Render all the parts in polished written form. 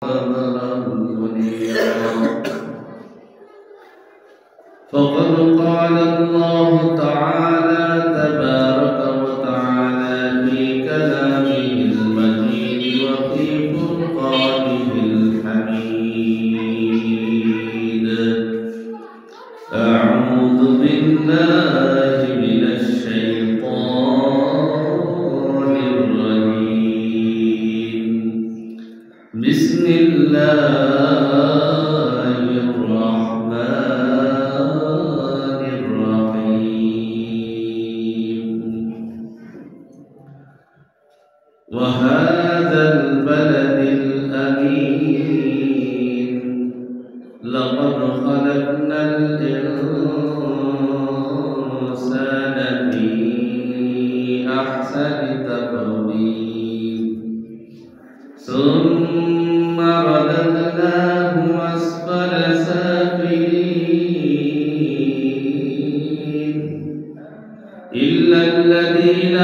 فقد قال الله تعالى تبارك وتعالى في كلامه المجيد وفي فرقانه الحميد. أعوذ بالله من الشيطان الرجيم. بسم الله الرحمن الرحيم. وهذا البلد الأمين لقد خلقنا الإنسان في أحسن تقويم ثم رددناه أسفل سافلين إلا الذين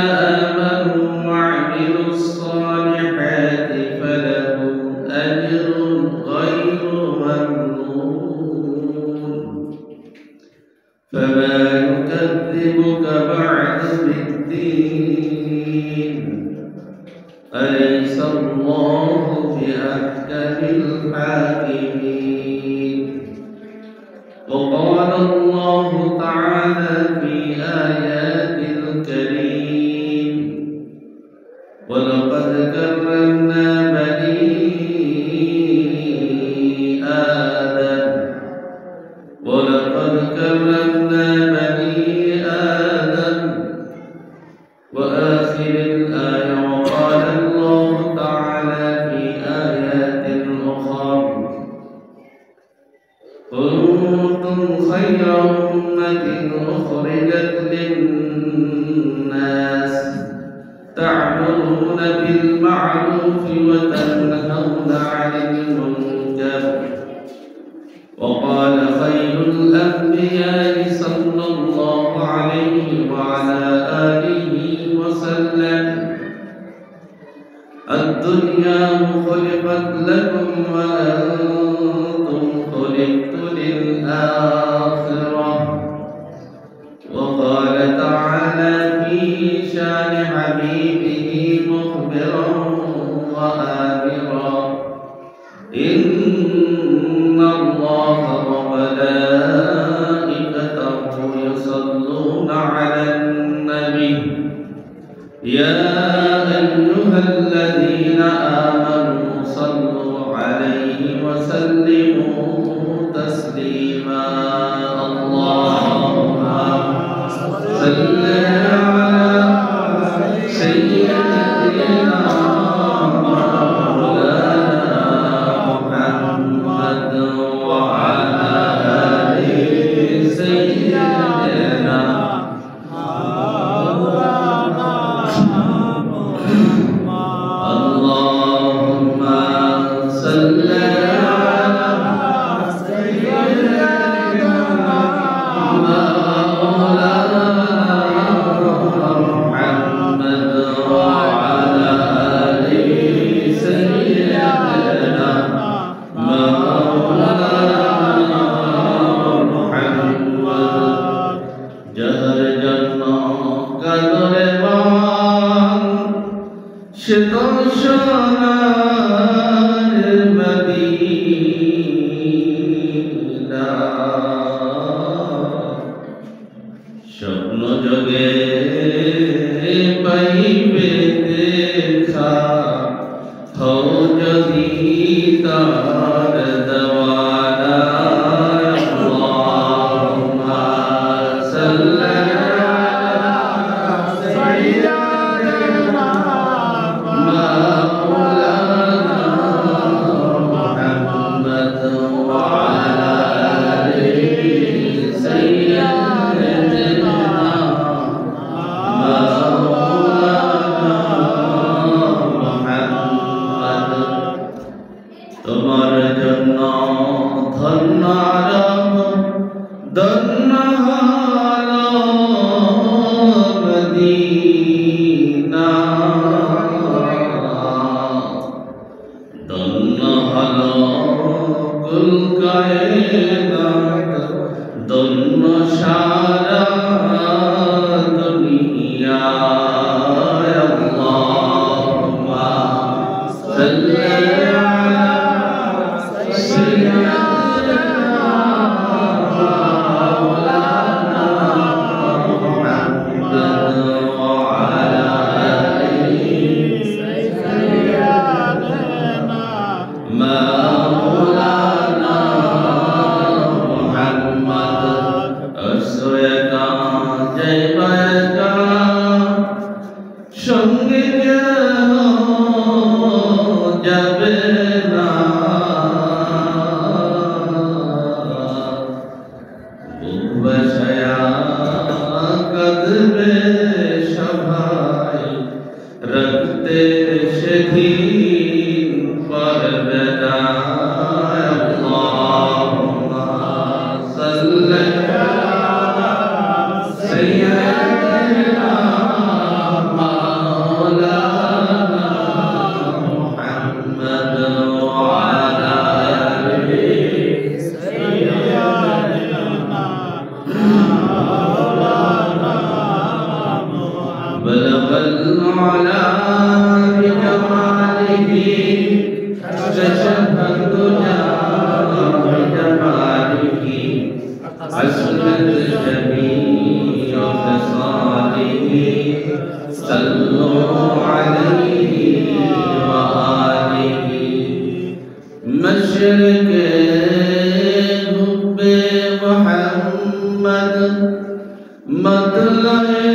آمنوا وعملوا الصالحات فلهم أجر غير ممنون. فما يكذبك بعد بالدين؟ أليس الله بأحكم الحاكمين؟ وقال الله تعالى في آيات الكريم: ولقد كرمنا بني آدم وآخر الآية. وقال الله تعالى في آيات أخرى: كنتم خير أمة أخرجت للناس تأمرون بالمعروف وتنهون عن المنكر. وقال خير الأنبياء صلى الله عليه وعلى آله وسلم: الدنيا خلقت لكم وأنتم خلقتم للآخرة. وقال تعالى في شان حبيبه مخبرا وآمرا: إن الله وملائكته يصلون على النبي يا أيها الذين آمنوا صلوا عليه وسلموا تسليما. اللهم صل على سيدنا محمد وعلى آل سيدنا اللهم صل على سيدنا مولانا محمد وعلى آل سيدنا مولانا محمد. جهر جنة قدر شتوشانار Medina স্বপ্ন যোগে পাইবে দেখা হও যদি তার দেওয়ানা। আল্লাহুম্মা সাল্লি আলা সাইয়্যিদিনা مولانا محمد وعلى آل سيدنا مولانا محمد। তোমার জন্য ধন্য আরব ধন্য হলো মদিনা। ধন্য হলো কায়নাত দন্য সারা দুনিয়া আল্লাহুম্মা সাল্লি আলা সাইয়্যিদিনা মাওলানা মুহাম্মদ ওয়া আলা আলিহি সাইয়্যিদিনা মাওলানা মুহাম্মদ আসয়াকা জয়বাকা সঙ্গে যাবে না বসায়া কাঁদবে সবাই রক্তে সেদিন পড়বে না আল্লাহুম্মা সাল্লি আলা সাইয়্যিদিনা মাওলানা মুহাম্মদ ওয়া আলা আলিহি সাইয়্যিদিনা মাওলানা বলগল আলা বিজমালিহি কশফত দুজা বিজমালিহি আসলত জমিউ ফসালিহি সাল্লু আলাইহি ওয়া আলিহি মশরিকে হুব্বে মুহাম্মদ মতলয়ে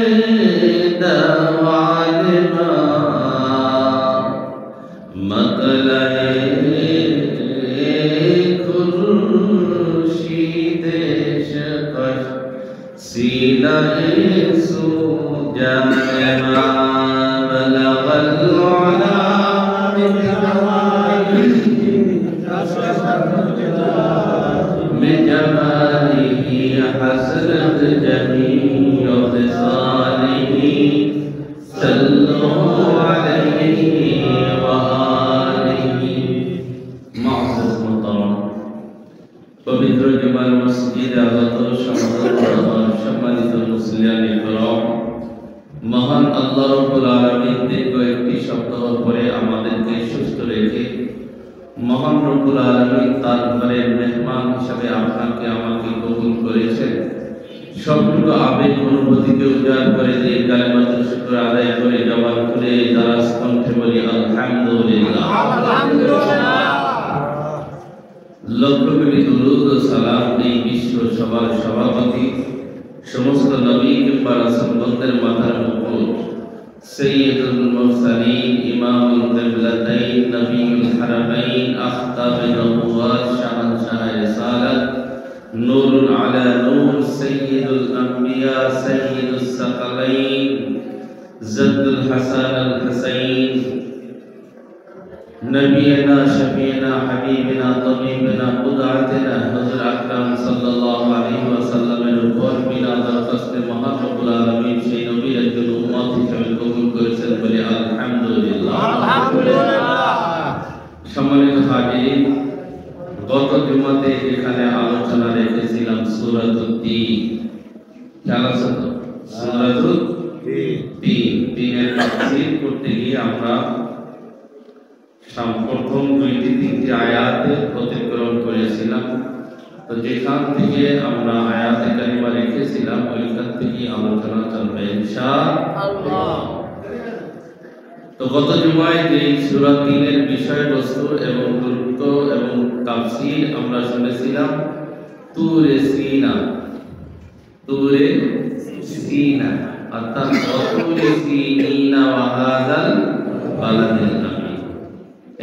দাওয়ালিমা মতলয়ে খুরশিদে শকশ সিনায়ে সুজামা বলগল আলা بجماله حسرت جميع خصاله صلوا عليه وآله معزز محترم পবিত্র জুমার মসজিদে আগত সম্মানিত মুসলিয়ান ইকরাম মহান আল্লাহ রাব্বুল আলামিন দীর্ঘ একটি সপ্তাহ পরে আমাদেরকে সুস্থ রেখে মহান রব্বুল আলামিন তার ঘরের মেহমান হিসেবে আপনাকে আমাকে কবুল করেছেন। সবটুকু আবেগ অনুভূতিকে উজাড় করে দিয়ে কালিমাতুল শুকর আদায় করে জবান খুলে দারাজ কণ্ঠে বলি আলহামদুলিল্লাহ। লক্ষ কোটি দুরূদ ও সালাম এই বিশ্ব সভার সভাপতি সমস্ত নবী কিংবা রাসূলগণের মাথার মুকুট সৈয়দুল মুরসালিন ইমামুল কিবলাতাইন নবিয়ুল হারামাইন আখতাবে নবুওয়াত শাহনশাহ রিসালাত নূরুন আলা নূর সৈয়দুল আম্বিয়া সৈয়দুস সাকালাইন জাদ্দুল হাসান আল হুসাইন নবিয়না শফিয়না হাবিবনা তাবিবনা কুদআতিনা হুজুর আকরাম সাল্লাল্লাহু আলাইহি ওয়াসাল্লামের উপর বিনা দরখাস্তে মহান রব্বুল আলামিন সেই নবীর একজন উম্মত হিসেবে কবুল করেছেন বলে আলহামদুলিল্লাহ। সম্মানিত হাজিরিন, গত জুমাতে এখানে আলোচনা রেখেছিলাম সূরাতুত তিন। খেয়াল আছে তো? সূরাতুত তিনের তাফসীর করতে গিয়ে আমরা প্রথম দুইটি তিনটি আয়াতে অতিক্রম করেছিলাম। তো যেখান থেকে আমরা আয়াতে কারিমা রেখেছিলাম ওইখান থেকে আলোচনা চলবে ইনশাআল্লাহ। তো গত জুমায় যে সূরা ৩ এর বিষয়বস্তু এবং গুরুত্ব এবং তাফসীর আমরা শুনেছিলাম তুরে সিনা, তুরে সিনা অর্থাৎ তুরে সিনা ওয়া হাযাল বালাদিল আমিন।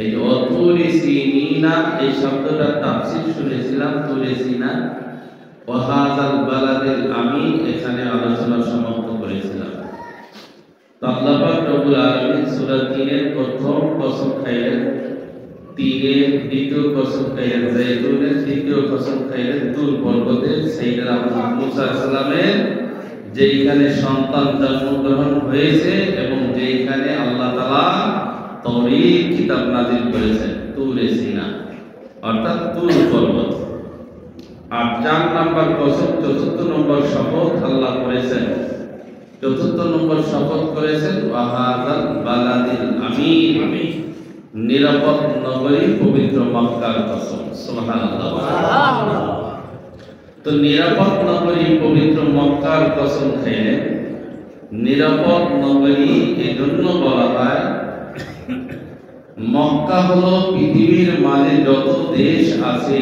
এই তুরে সিনা এই শব্দটার তাফসীর শুনেছিলাম তুরে সিনা ওয়া হাযাল বালাদিল আমিন, এখানে আলোচনা সমাপ্ত করেছিলাম। আল্লাহ পাক রব্বুল আলামিন সূরা ৩ এর প্রথম কসম খাইলেন, ৩ এর দ্বিতীয় কসম খাইলেন যাইতুনের, তৃতীয় কসম খাইলেন তুর পর্বতের। সাইয়েদনা মুসা আলাইহিস সালামের যেইখানে সন্তান জন্মগ্রহণ হয়েছে এবং যেইখানে আল্লাহ তাআলা তাওরীত কিতাব নাযিল করেছেন তুরে সিনা। অর্থাৎ তুর পর্বত। আর 4 নম্বর কসম, 4th নম্বর শপথ আল্লাহ করেছেন, 4th নম্বর শপথ করেছেন ওয়াহাযাল বালাদিল আমিন, নিরাপদ নগরী পবিত্র মক্কার কসম। সুবহানাল্লাহ। তো নিরাপদ নগরী পবিত্র মক্কার কসম খেয়ে, নিরাপদ নগরী এজন্য বলা হয়, মক্কা হলো পৃথিবীর মাঝে যত দেশ আছে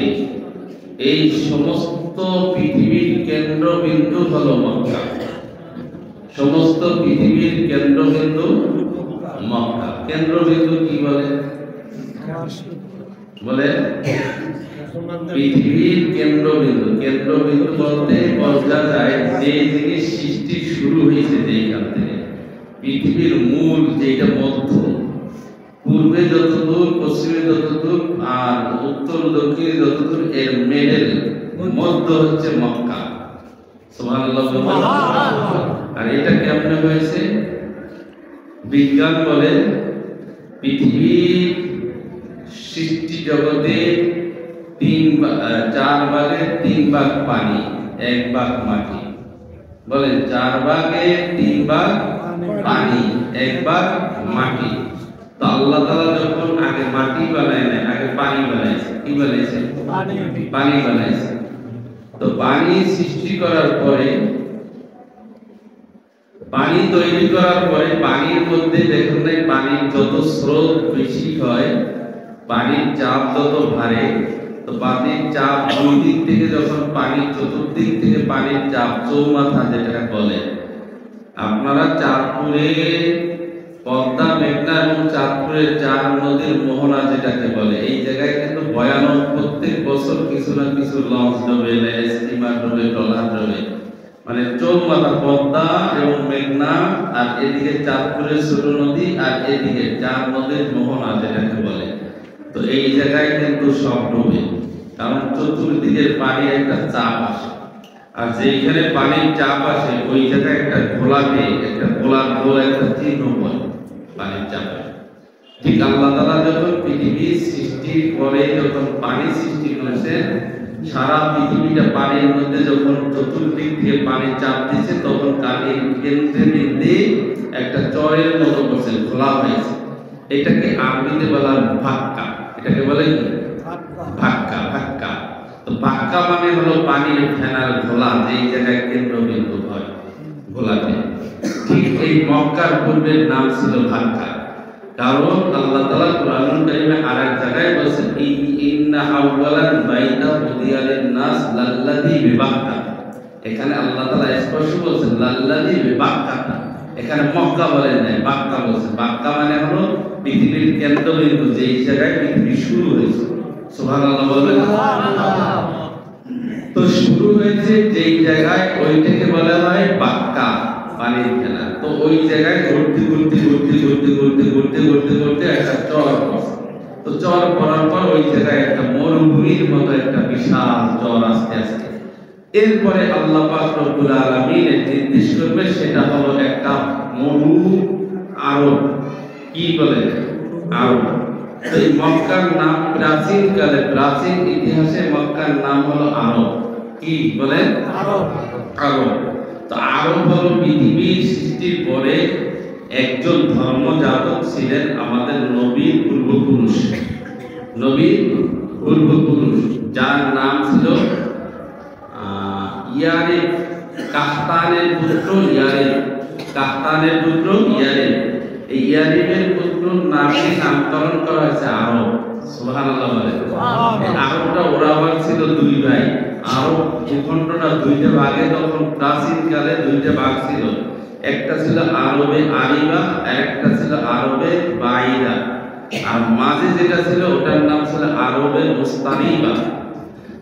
এই সমস্ত পৃথিবীর কেন্দ্রবিন্দু হলো মক্কা। সমস্ত পৃথিবীর কেন্দ্রবিন্দু মক্কা। কেন্দ্রবিন্দু কি বলে? বলে পৃথিবীর কেন্দ্রবিন্দু। কেন্দ্রবিন্দু বলতে বোঝা যায় যে জিনিস সৃষ্টি শুরু হয়েছে যেখান থেকে, পৃথিবীর মূল যেটা মধ্য, পূর্বে যতদূর, পশ্চিমে যতদূর, আর উত্তর দক্ষিণে যতদূর, এর মেডেল মধ্য হচ্ছে মক্কা। সুবহানাল্লাহ। আর এটা কেমনে হয়েছে? বিজ্ঞান বলে পৃথিবীর সৃষ্টি জগতে 4 ভাগের 3 ভাগ পানি, 1 ভাগ মাটি। বলেন 4 ভাগের 3 ভাগ পানি, 1 ভাগ মাটি। তো আল্লাহ তাআলা যখন আগে মাটি বানায় না, আগে পানি বানাইছে। কি বানাইছে? পানি বানাইছে। তো পানি সৃষ্টি করার পরে, পানি তৈরি করার পরে, পানির মধ্যে দেখুন না, পানির যত স্রোত বেশি হয়, পানির চাপ যত বাড়ে, তো পানির চাপ দুই দিক থেকে যখন পানি, চতুর্দিক থেকে পানির চাপ, চৌমাথা যেটা বলে, আপনারা চাঁদপুরে পদ্মা, মেঘনা এবং চাঁদপুরের 4 নদীর মোহনা যেটাকে বলে, এই জায়গায় কিন্তু ভয়ানক প্রত্যেক বছর কিছু না কিছু লঞ্চ ডোবে, স্টিমার ডোবে, ট্রলার ডোবে। মানে চৌমাথা পদ্মা এবং মেঘনা, আর এদিকে চাঁদপুরের ছোট নদী, আর এদিকে 4 নদীর মোহনা যেটাকে বলে। তো এই জায়গায় কিন্তু সব ডোবে, কারণ চতুর্দিকের পানির একটা চাপ আসে। আর যেখানে পানির চাপ আসে ওই জায়গায় একটা ঘোলাটে, একটা ঘোলার গোল একটা চিহ্ন পড়ে পানির চাপে। ঠিক আল্লাহ তাআলা যখন পৃথিবী সৃষ্টির পরে যখন পানি সৃষ্টি করেছেন, সারা পৃথিবীটা পানির মধ্যে যখন চতুর্দিক থেকে পানির চাপ দিচ্ছে, তখন পানির কেন্দ্রে বিন্দে একটা চরের মতো করছে, ঘোলা হয়েছে। এটাকে আরবিতে বলা ভাক্কা। এটাকে বলে কি? ভাক্কা। ভাক্কা। তো ভাক্কা মানে হলো পানির ফেনার ঘোলা, যেই জায়গায় কেন্দ্রবিন্দু হয় ঘোলাতে। ঠিক এই মক্কার পূর্বের নাম ছিল ভাক্কা। কারণ আল্লাহ তাআলা কুরআনুল কারীমে আরেক জায়গায় বলেছেন, ইন্না আউওয়ালান বাইতা উদিয়া লিন-নাস লাল্লাযী বিবাক্কা। এখানে আল্লাহ তাআলা স্পষ্ট বলেছেন লাল্লাযী বিবাক্কা। এখানে মক্কা বলেন নাই, বাক্কা বলেছেন। বাক্কা মানে হলো পৃথিবীর কেন্দ্রবিন্দু, যেই জায়গায় পৃথিবী শুরু হয়েছে। সুবহানাল্লাহ বলবেন। তো শুরু হয়েছে যেই জায়গায়, ওইটাকে বলা হয় বাক্কা, পানির ফেনা। তো ওই জায়গায় ঘুরতে ঘুরতে ঘুরতে ঘুরতে ঘুরতে ঘুরতে ঘুরতে ঘুরতে একটা চর পড়ছে। তো চর পড়ার পর ওই জায়গায় একটা মরুভূমির মতো একটা বিশাল চর আস্তে আস্তে, এরপরে আল্লাহ পাক রব্বুল আলামিন নির্দেশ করবে, সেটা হলো একটা মরু আরব। কি বলে? আরব। এই মক্কার নাম প্রাচীন কালে, প্রাচীন ইতিহাসে মক্কার নাম হলো আরব। কি বলেন? আরব। আরব। তো আরব হলো পৃথিবীর সৃষ্টির পরে একজন ধর্মজাতক ছিলেন, আমাদের নবীর পূর্বপুরুষ। নবীর পূর্বপুরুষ যার নাম ছিল ইয়ারিব। কাহতানের পুত্র ইয়ারিব। কাহতানের পুত্র ইয়ারিব। এই ইয়ারিবের পুত্র নামে নামকরণ করা হয়েছে আরব। সুবহানাল্লাহ বলে। এই আরবটা ওরা আবার ছিল 2 ভাই। আরব ভূখণ্ডটা 2টা ভাগে, তখন প্রাচীন কালে 2টা ভাগ ছিল। একটা ছিল আরবে আরিবা, আর একটা ছিল আরবে বাইরা। আর মাঝে যেটা ছিল ওটার নাম ছিল আরবে মুস্তারিবা।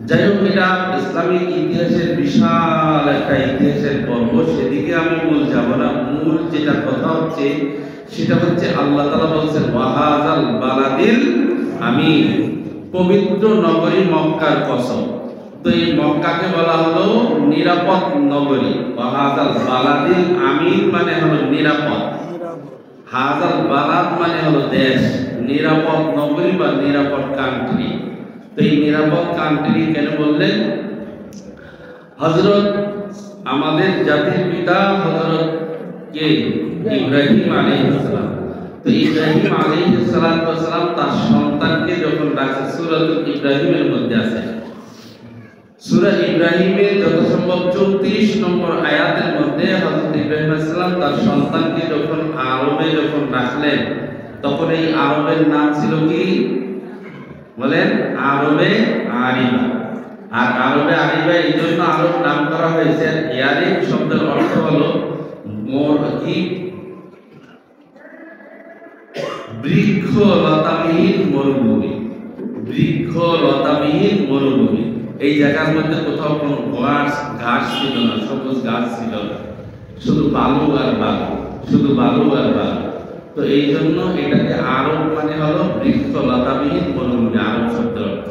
যাই হোক, এটা ইসলামিক ইতিহাসের বিশাল একটা ইতিহাসের পর্ব, সেদিকে আমি মূল যাব না। মূল যেটা কথা হচ্ছে সেটা হচ্ছে আল্লাহ তাআলা বলছেন ওয়াহাযাল বালাদিল আমিন, পবিত্র নগরী মক্কার কসম। তো এই মক্কাকে বলা হলো নিরাপদ নগরী। ওয়াহাযাল বালাদিল আমিন মানে হলো নিরাপদ। হাযাল বালাদ মানে হলো দেশ, নিরাপদ নগরী বা নিরাপদ কান্ট্রি। তো এই নিরাপদ কান্ট্রি কেন বললেন? হযরত আমাদের জাতির পিতা হযরত কে? ইব্রাহিম আলাইহিস সালাম। তো ইব্রাহিম আলাইহিস সালাম তার সন্তানকে যখন ডাকছে, সূরাতুল ইব্রাহিমের মধ্যে আছে, সূরা ইব্রাহিমের যত সম্ভব 34 নম্বর আয়াতের মধ্যে হযরত ইব্রাহিম আলাইহিস সালাম তার সন্তানকে যখন আরবে যখন ডাকলেন, তখন এই আরবের নাম ছিল কি বলেন? আরবে আরিবা। আর আরবে আরিবা এই জন্য আরব নাম করা হয়েছে, ইয়ারিব শব্দের অর্থ হলো বৃক্ষ লতাবিহীন মরুভূমি। বৃক্ষ লতাবিহীন মরুভূমি। এই জায়গার মধ্যে কোথাও কোনো ঘাস ছিল না, সবুজ ঘাস ছিল না, শুধু বালু আর বালু, শুধু বালু আর বালু। তো এই জন্য এটাকে আরব মানে হলো বৃক্ষ লতাবিহীন মরুভূমি, আরব শব্দের অর্থ।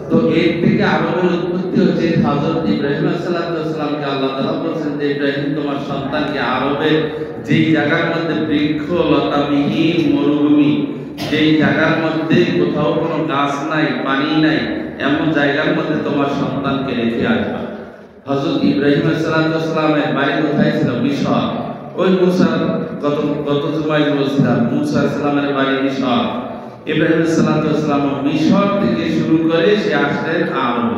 তো এর থেকে আরবের উৎপত্তি হচ্ছে। হযরত ইব্রাহিম আলাইহিস সালামকে আল্লাহ তাআলা বলেছেন যে ইব্রাহিম তোমার সন্তানকে আরবে যেই জায়গার মধ্যে বৃক্ষ লতাবিহীন মরুভূমি, যেই জায়গার মধ্যে কোথাও কোনো গাছ নাই, পানি নাই, এমন জায়গার মধ্যে তোমার সন্তানকে রেখে আসবা। হযরত ইব্রাহিম আলাইহিস সালামের বাড়ি কোথায় ছিল? মিশর। ওই মুসা গত জুমায় বলছিলাম, মুসা সালামের বাড়ি মিশর। ইব্রাহিম আলাইহিস সালাম মিশর থেকে শুরু করে সে আসলেন আরবে।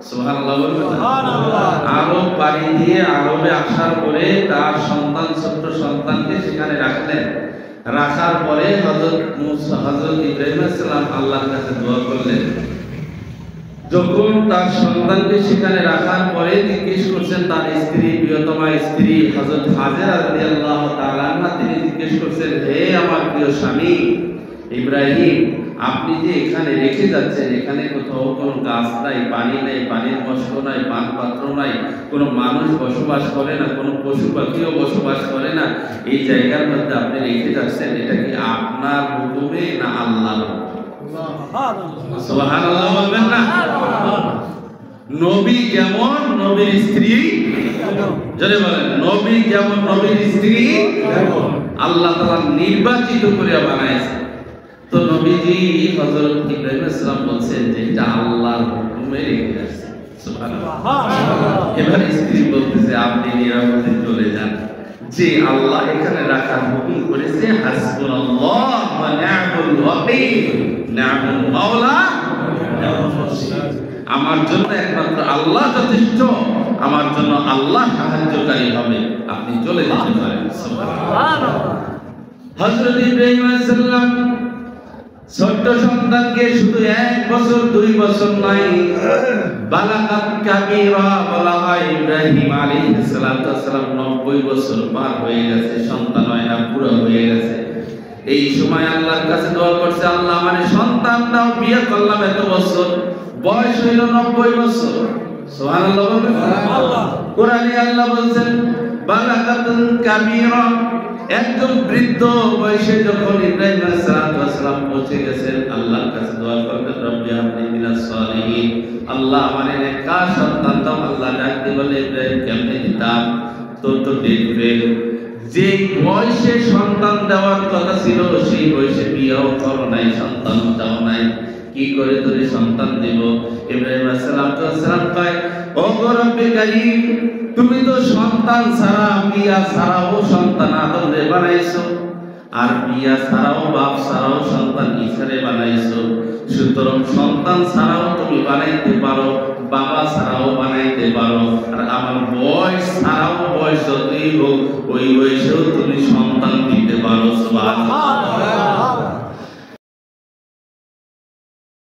সুবহানাল্লাহ বলবেন। আরব পাড়ি দিয়ে আরবে আসার পরে তার সন্তান, ছোট্ট সন্তানকে সেখানে রাখলেন। রাখার পরে হযরত ইব্রাহিম আলাইহিস সালাম আল্লাহর কাছে দোয়া করলেন। যখন তার সন্তানকে সেখানে রাখার পরে জিজ্ঞেস করছেন তার স্ত্রী, প্রিয়তমা স্ত্রী হযরত হাজেরা রাদিয়াল্লাহু তাআলা আনহা, তিনি জিজ্ঞেস করছেন, হে আমার প্রিয় স্বামী ইব্রাহিম, আপনি যে এখানে রেখে যাচ্ছেন, এখানে কোথাও কোনো গাছ নাই, পানি নাই, পানির মস্ক নাই, পান পাত্র নাই, কোনো মানুষ বসবাস করে না, কোনো পশু পাখিও বসবাস করে না, এই জায়গার মধ্যে আপনি রেখে যাচ্ছেন, এটা কি আপনার হুকুমে না আল্লাহর হুকুমে? সুবহানাল্লাহ বলবেন না? নবী যেমন নবীর স্ত্রী, যদি বলেন নবী যেমন নবীর স্ত্রী আল্লাহ তাআলা নির্বাচিত করে বানাইছেন। তো নবীজি হযরত ইব্রাহিম আলাইহিস সালাম বলছেন যে এটা আল্লাহর হুকুমে রেখে আসছে। সুবহানাল্লাহ। এবার স্ত্রী বলতেছে আপনি নিরাপদে চলে যান, যে আল্লাহ এখানে রাখার হুকুম করেছে। হাসবুনাল্লাহ ওয়া নি'মাল ওয়াকিল, নি'মাল মাওলা। আমার জন্য একমাত্র আল্লাহ যথেষ্ট, আমার জন্য আল্লাহ সাহায্যকারী হবে, আপনি চলে যেতে পারেন। সুবহানাল্লাহ। হযরত ইব্রাহিম আলাইহিস সালাম ছোট্ট সন্তানকে শুধু 1 বছর 2 বছর নয়, বালাগাত কাবীরা বলা হয়। ইব্রাহিম আলাইহিস সালাম 90 বছর পার হয়ে গেছে, সন্তান হয় না, বুড়ো হয়ে গেছে। এই সময় আল্লাহর কাছে দোয়া করছে, আল্লাহ মানে সন্তান দাও, বিয়ে করলাম এত বছর, বয়স হইল 90 বছর। সুবহানাল্লাহ বলবেন। কোরআনে আল্লাহ বলেন বালাগাতুন কাবীরা, একদম বৃদ্ধ বয়সে যখন ইব্রাহিম আলাইহিস সালাম পৌঁছে গেছেন, আল্লাহর কাছে দোয়া করলেন, রব্বি হাবলি মিনাস সালিহিন, আল্লাহ আমারে নেকা সন্তান দাও। আল্লাহ ডাকতে বলে, ইব্রাহিম কেমনে দিতাম? তোর তো দেখবে যে বয়সে সন্তান দেওয়ার কথা ছিল, সেই বয়সে বিয়েও করো নাই, সন্তান দাও নাই, কি করে তোর সন্তান দেব? ইব্রাহিম আলাইহিস সালাম কয়, ও রব্বে কারীম, তুমি তো সন্তান ছাড়া, বিয়া ছাড়াও সন্তান আদমরে বানাইছো, আর বিয়া ছাড়াও বাপ ছাড়াও সন্তান ঈসারে বানাইছো। সুতরাং সন্তান ছাড়াও তুমি বানাইতে পারো, বাবা ছাড়াও বানাইতে পারো, আর আমার বয়স ছাড়াও, বয়স যতই হোক ওই বয়সেও তুমি সন্তান দিতে পারো। সুবহানাল্লাহ।